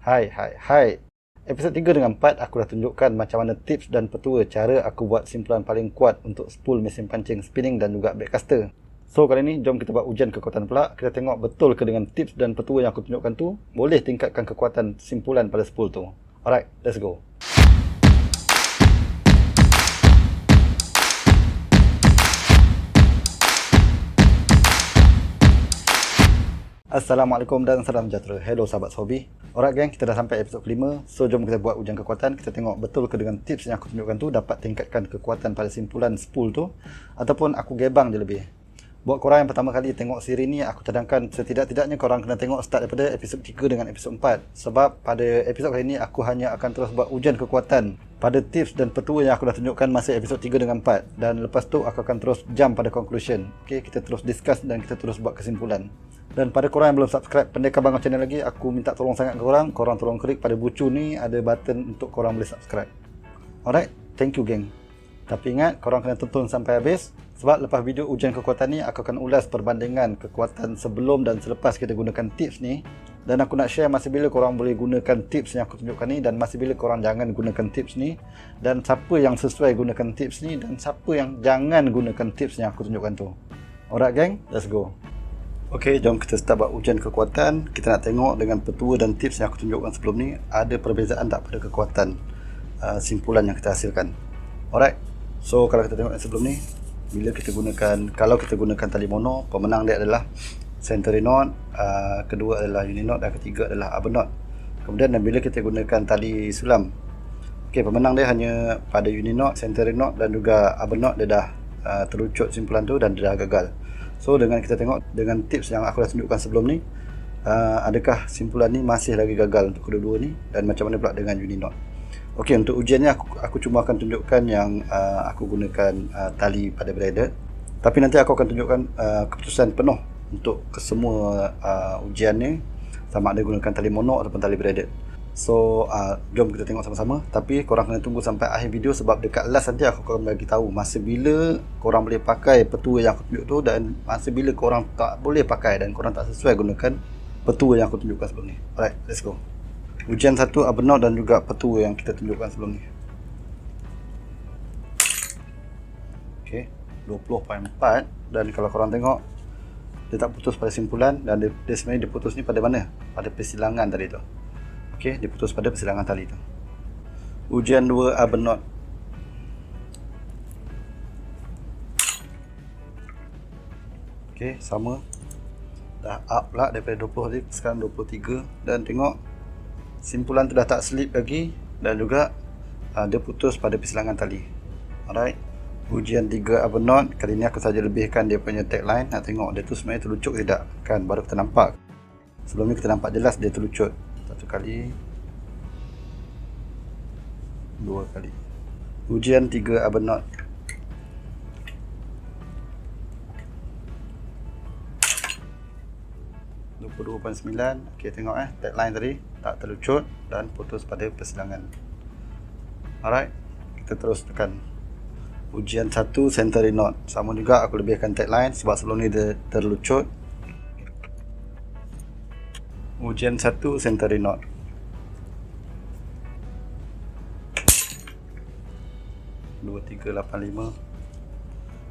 Hai. Episod 3 dengan 4 aku dah tunjukkan macam mana tips dan petua cara aku buat simpulan paling kuat untuk spool mesin pancing spinning dan juga backcaster. So kali ni jom kita buat ujian kekuatan pula. Kita tengok betul ke dengan tips dan petua yang aku tunjukkan tu boleh tingkatkan kekuatan simpulan pada spool tu. Alright, let's go. Assalamualaikum dan salam sejahtera. Hello sahabat hobi. Alright gang, kita dah sampai episod kelima. So jom kita buat ujian kekuatan. Kita tengok betul ke dengan tips yang aku tunjukkan tu dapat tingkatkan kekuatan pada simpulan spool tu ataupun aku gebang je lebih. Buat korang yang pertama kali tengok siri ni, aku cadangkan setidak-tidaknya korang kena tengok start daripada episod 3 dengan episod 4. Sebab pada episod kali ni aku hanya akan terus buat ujian kekuatan pada tips dan petua yang aku dah tunjukkan masa episod 3 dengan 4. Dan lepas tu aku akan terus jump pada conclusion. Okay, kita terus discuss dan kita terus buat kesimpulan. Dan pada korang yang belum subscribe Pendekar Bangun channel lagi, aku minta tolong sangat ke korang. Korang tolong klik pada bucu ni, ada button untuk korang boleh subscribe. Alright, thank you geng. Tapi ingat, korang kena tonton sampai habis. Sebab lepas video ujian kekuatan ni, aku akan ulas perbandingan kekuatan sebelum dan selepas kita gunakan tips ni. Dan aku nak share masa bila korang boleh gunakan tips yang aku tunjukkan ni, dan masa bila korang jangan gunakan tips ni, dan siapa yang sesuai gunakan tips ni, dan siapa yang jangan gunakan tips yang aku tunjukkan tu. Alright geng, let's go. Ok, jom kita start buat ujian kekuatan. Kita nak tengok dengan petua dan tips yang aku tunjukkan sebelum ni, ada perbezaan tak pada kekuatan simpulan yang kita hasilkan. Alright, so kalau kita tengok yang sebelum ni, kalau kita gunakan tali mono, pemenang dia adalah century knot, kedua adalah uni knot dan ketiga adalah arbor knot. Kemudian bila kita gunakan tali sulam, ok, pemenang dia hanya pada uni knot, century knot dan juga arbor knot. Dia dah terucut simpulan tu dan dia dah gagal. So dengan kita tengok dengan tips yang aku dah tunjukkan sebelum ni, adakah simpulan ni masih lagi gagal untuk kedua-dua ni, dan macam mana pula dengan uni knot. Ok, untuk ujiannya aku cuma akan tunjukkan yang aku gunakan tali pada braided. Tapi nanti aku akan tunjukkan keputusan penuh untuk kesemua ujian ni, sama ada gunakan tali mono ataupun tali braided. So jom kita tengok sama-sama. Tapi korang kena tunggu sampai akhir video, sebab dekat last nanti aku akan bagi tahu masa bila korang boleh pakai petua yang aku tunjuk tu, dan masa bila korang tak boleh pakai dan korang tak sesuai gunakan petua yang aku tunjukkan sebelum ni. Alright, let's go. Ujian 1 arbor knot dan juga petua yang kita tunjukkan sebelum ni. Ok, 20.4. Dan kalau korang tengok, dia tak putus pada simpulan, dan dia sebenarnya dia putus ni pada mana? Pada persilangan tadi tu. Ok, dia putus pada persilangan tali tu. Ujian 2 arbor knot. Ok, sama. Dah up pula daripada 20 tadi, sekarang 23. Dan tengok, simpulan tu dah tak slip lagi, dan juga dia putus pada persilangan tali. Alright. Ujian 3 arbor knot. Kali ni aku saja lebihkan dia punya tagline. Nak tengok dia tu sebenarnya terlucut ke tidak. Kan baru kita nampak. Sebelum ni kita nampak jelas dia terlucut. 1 kali, 2 kali. Ujian 3 arbor knot. Ok, tengok tagline tadi tak terlucut dan putus pada persilangan. Alright, kita terus tekan. Ujian 1 century knot. Sama juga aku lebihkan tagline sebab sebelum ni dia terlucut. Ujian 1 century knot. (2385).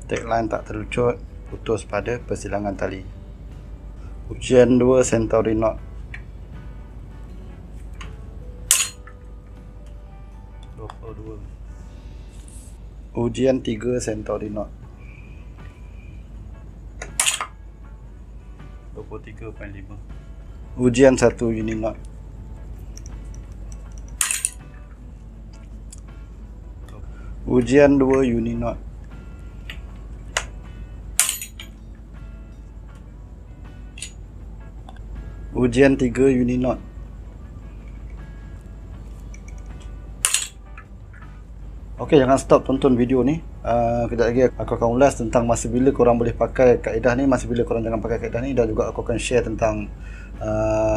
Tagline tak terlucut, putus pada persilangan tali. Ujian 2 century knot. 22. Ujian 3 century knot. 23.5. Ujian 1 uni knot. Ujian 2 uni knot. Ujian 3 uni knot. Ok, jangan stop tonton video ni. Kejap lagi aku akan ulas tentang masa bila korang boleh pakai kaedah ni, masa bila korang jangan pakai kaedah ni, dan juga aku akan share tentang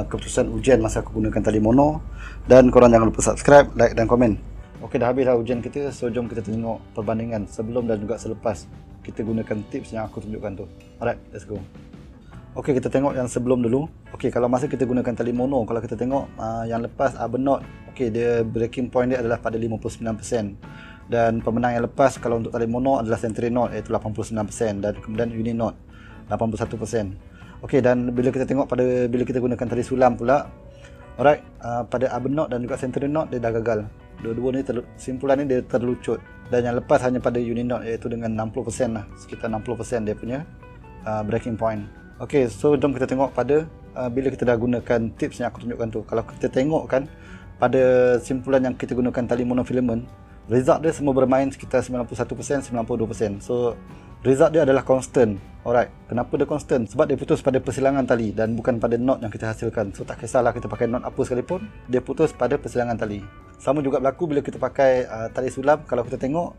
keputusan ujian masa aku gunakan tali mono. Dan korang jangan lupa subscribe, like dan komen. Ok, dah habis dah ujian kita. So jom kita tengok perbandingan sebelum dan juga selepas kita gunakan tips yang aku tunjukkan tu. Alright, let's go. Okey, kita tengok yang sebelum dulu. Okey, kalau masa kita gunakan tali mono, kalau kita tengok yang lepas Arbor knot, okey, dia breaking point dia adalah pada 59%. Dan pemenang yang lepas kalau untuk tali mono adalah century knot, iaitu 89%, dan kemudian uni knot 81%. Okey, dan bila kita tengok bila kita gunakan tali sulam pula, alright, pada Arbor knot dan juga century knot dia dah gagal. Dua-dua ni simpulan ni dia terlucut. Dan yang lepas hanya pada uni knot, iaitu dengan 60% lah, sekitar 60% dia punya breaking point. Okey, so jom kita tengok pada bila kita dah gunakan tips yang aku tunjukkan tu. Kalau kita tengok kan pada simpulan yang kita gunakan tali monofilament, result dia semua bermain sekitar 91%, 92%. So result dia adalah constant. Alright, kenapa dia constant? Sebab dia putus pada persilangan tali dan bukan pada knot yang kita hasilkan. So tak kisahlah kita pakai knot apa sekalipun, dia putus pada persilangan tali. Sama juga berlaku bila kita pakai tali sulam. Kalau kita tengok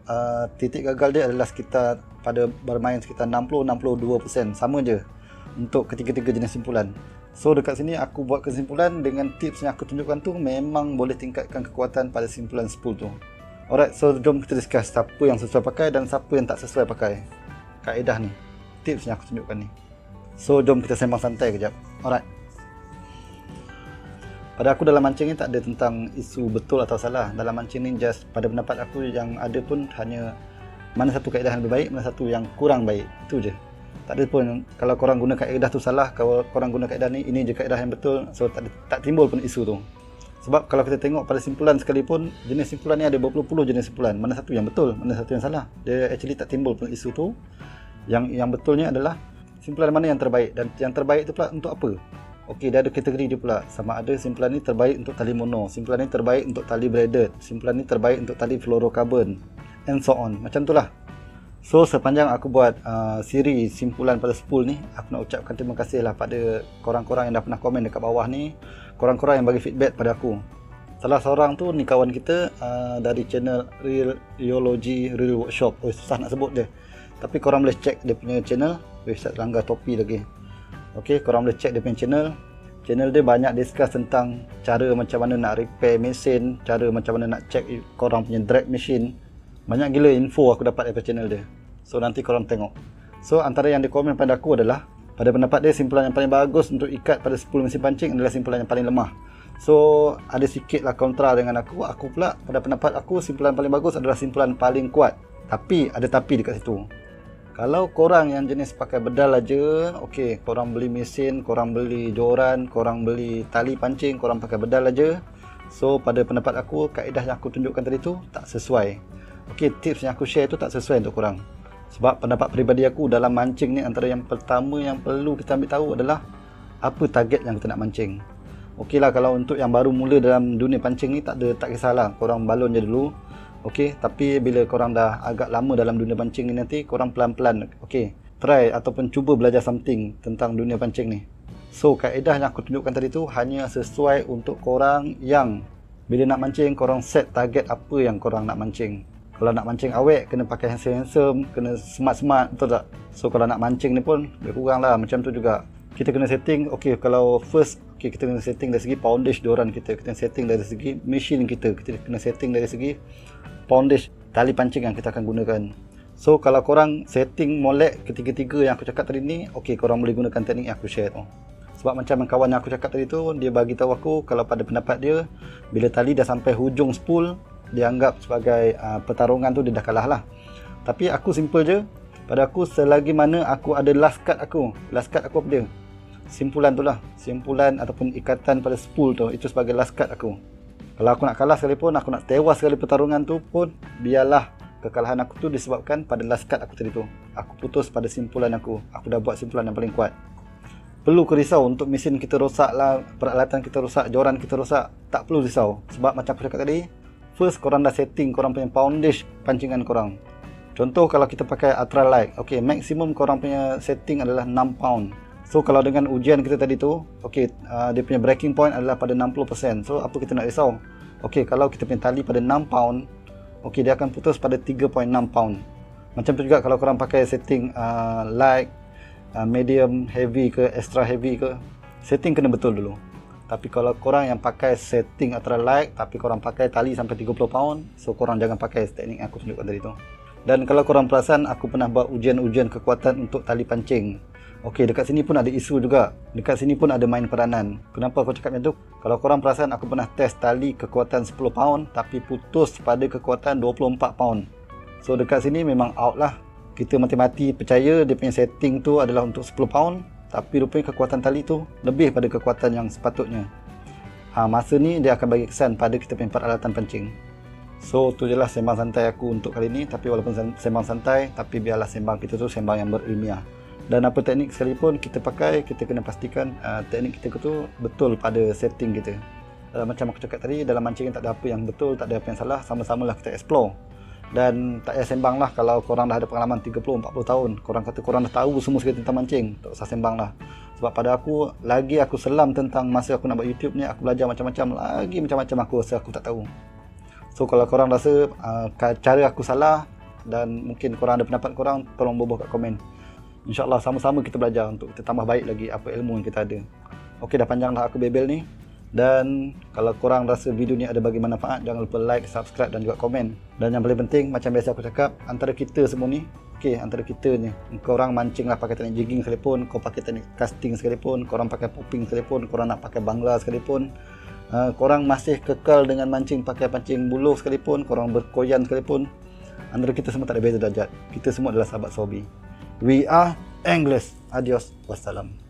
titik gagal dia adalah sekitar pada bermain sekitar 60-62%. Sama je untuk ketiga-tiga jenis simpulan. So dekat sini aku buat kesimpulan dengan tips yang aku tunjukkan tu memang boleh tingkatkan kekuatan pada simpulan spool tu. Alright, so jom kita discuss siapa yang sesuai pakai dan siapa yang tak sesuai pakai kaedah ni, tips yang aku tunjukkan ni. So jom kita sembang santai kejap. Alright, pada aku dalam mancing ni tak ada tentang isu betul atau salah. Dalam mancing ni just pada pendapat aku yang ada pun hanya mana satu kaedah yang lebih baik, mana satu yang kurang baik, itu je. Tak ada pun kalau korang guna kaedah tu salah, kalau korang guna kaedah ni, ini je kaedah yang betul. So tak timbul pun isu tu. Sebab kalau kita tengok pada simpulan sekalipun, jenis simpulan ni ada berpuluh-puluh jenis simpulan. Mana satu yang betul, mana satu yang salah. Dia actually tak timbul pun isu tu. Yang betulnya adalah simpulan mana yang terbaik, dan yang terbaik tu pula untuk apa. Okey, dia ada kategori dia pula. Sama ada simpulan ni terbaik untuk tali mono, simpulan ni terbaik untuk tali braided, simpulan ni terbaik untuk tali fluorocarbon, and so on. Macam tu lah. So sepanjang aku buat siri simpulan pada spool ni, aku nak ucapkan terima kasih lah pada korang-korang yang dah pernah komen dekat bawah ni. Korang-korang yang bagi feedback pada aku. Salah seorang tu ni kawan kita dari channel Real Rheology Real Workshop. Oh, susah nak sebut dia. Tapi korang boleh check dia punya channel, website Langgar Topi lagi. Okey, korang boleh check dia punya channel. Channel dia banyak discuss tentang cara macam mana nak repair mesin, cara macam mana nak check korang punya drag machine. Banyak gila info aku dapat daripada channel dia. So nanti korang tengok. So antara yang dia komen pada aku adalah, pada pendapat dia simpulan yang paling bagus untuk ikat pada spool mesin pancing adalah simpulan yang paling lemah. So ada sikit lah kontra dengan aku. Aku pula pada pendapat aku simpulan paling bagus adalah simpulan paling kuat. Tapi ada tapi dekat situ. Kalau korang yang jenis pakai bedal aja, okey, korang beli mesin, korang beli joran, korang beli tali pancing, korang pakai bedal aja. So pada pendapat aku, kaedah yang aku tunjukkan tadi tu tak sesuai. Okey, tips yang aku share tu tak sesuai untuk korang. Sebab pendapat peribadi aku dalam mancing ni, antara yang pertama yang perlu kita ambil tahu adalah apa target yang kita nak mancing. Okey lah, kalau untuk yang baru mula dalam dunia pancing ni tak kisahlah, korang balon je dulu. Okey, tapi bila korang dah agak lama dalam dunia pancing ni nanti, korang pelan-pelan okey, try ataupun cuba belajar something tentang dunia pancing ni. So kaedah yang aku tunjukkan tadi tu hanya sesuai untuk korang yang bila nak mancing, korang set target apa yang korang nak mancing. Kalau nak mancing awet, kena pakai handsome-handsome, kena smart-smart, betul tak? So kalau nak mancing ni pun lebih kurang lah macam tu juga. Kita kena setting, okey, kalau first, okey, kita kena setting dari segi poundage doran kita kena setting dari segi machine kita kena setting dari segi poundage tali pancing yang kita akan gunakan. So kalau korang setting molek ketiga-tiga yang aku cakap tadi ni, okey, korang boleh gunakan teknik yang aku share tu. Sebab macam kawan yang aku cakap tadi tu, dia bagi tahu aku kalau pada pendapat dia, bila tali dah sampai hujung spool, dia anggap sebagai pertarungan tu dia dah kalah lah. Tapi aku simple je. Pada aku, selagi mana aku ada last cut aku apa dia? Simpulan tu lah. Simpulan ataupun ikatan pada spool tu, itu sebagai last cut aku. Kalau aku nak kalah sekalipun, aku nak tewas sekali pertarungan tu pun, biarlah kekalahan aku tu disebabkan pada last cut aku tadi tu. Aku putus pada simpulan aku. Aku dah buat simpulan yang paling kuat. Perlu ke risau untuk mesin kita rosak lah, peralatan kita rosak, joran kita rosak. Tak perlu risau. Sebab macam aku cakap tadi, first korang dah setting korang punya poundage pancingan korang. Contoh kalau kita pakai ultralight, okey, maksimum korang punya setting adalah 6 pound. So kalau dengan ujian kita tadi tu, okey, dia punya breaking point adalah pada 60%. So apa kita nak risau? Okey, kalau kita punya tali pada 6 pound, okey, dia akan putus pada 3.6 pound. Macam tu juga kalau korang pakai setting light, medium, heavy ke, extra heavy ke, setting kena betul dulu. Tapi kalau korang yang pakai setting ultralight tapi korang pakai tali sampai 30 pound, so korang jangan pakai teknik yang aku tunjukkan tadi tu. Dan kalau korang perasan, aku pernah buat ujian-ujian kekuatan untuk tali pancing. Okey, dekat sini pun ada isu juga. Dekat sini pun ada main peranan. Kenapa aku cakap macam tu? Kalau korang perasan, aku pernah test tali kekuatan 10 pound tapi putus pada kekuatan 24 pound. So dekat sini memang out lah. Kita mati-mati percaya dia punya setting tu adalah untuk 10 pound, tapi rupanya kekuatan tali tu lebih pada kekuatan yang sepatutnya. Masa ni dia akan bagi kesan pada kita punya peralatan pancing. So tu je lah sembang santai aku untuk kali ni. Tapi walaupun sembang santai, tapi biarlah sembang kita tu sembang yang berilmiah. Dan apa teknik sekalipun kita pakai, kita kena pastikan teknik kita tu betul pada setting kita. Macam aku cakap tadi, dalam mancingan tak ada apa yang betul, tak ada apa yang salah, sama-samalah kita explore. Dan tak payah sembang lah kalau korang dah ada pengalaman 30-40 tahun. Korang kata korang dah tahu semua sekali tentang mancing, tak usah sembang lah. Sebab pada aku, lagi aku selam tentang masa aku nak buat YouTube ni, aku belajar macam-macam, lagi macam-macam aku rasa aku tak tahu. So kalau korang rasa cara aku salah dan mungkin korang ada pendapat korang, tolong bubuh kat komen. InsyaAllah sama-sama kita belajar untuk kita tambah baik lagi apa ilmu yang kita ada. Okey, dah panjang dah aku bebel ni. Dan kalau korang rasa video ni ada bagi manfaat, jangan lupa like, subscribe dan juga komen. Dan yang paling penting, macam biasa aku cakap, antara kita semua ni, antara kita ni, korang mancing lah pakai teknik jigging sekalipun, kau pakai teknik casting sekalipun, korang pakai popping sekalipun, korang nak pakai bangla sekalipun, korang masih kekal dengan mancing pakai pancing buluh sekalipun, korang berkoyan sekalipun, antara kita semua tak ada beza darjat. Kita semua adalah sahabat hobi. We are anglers. Adios. Wassalam.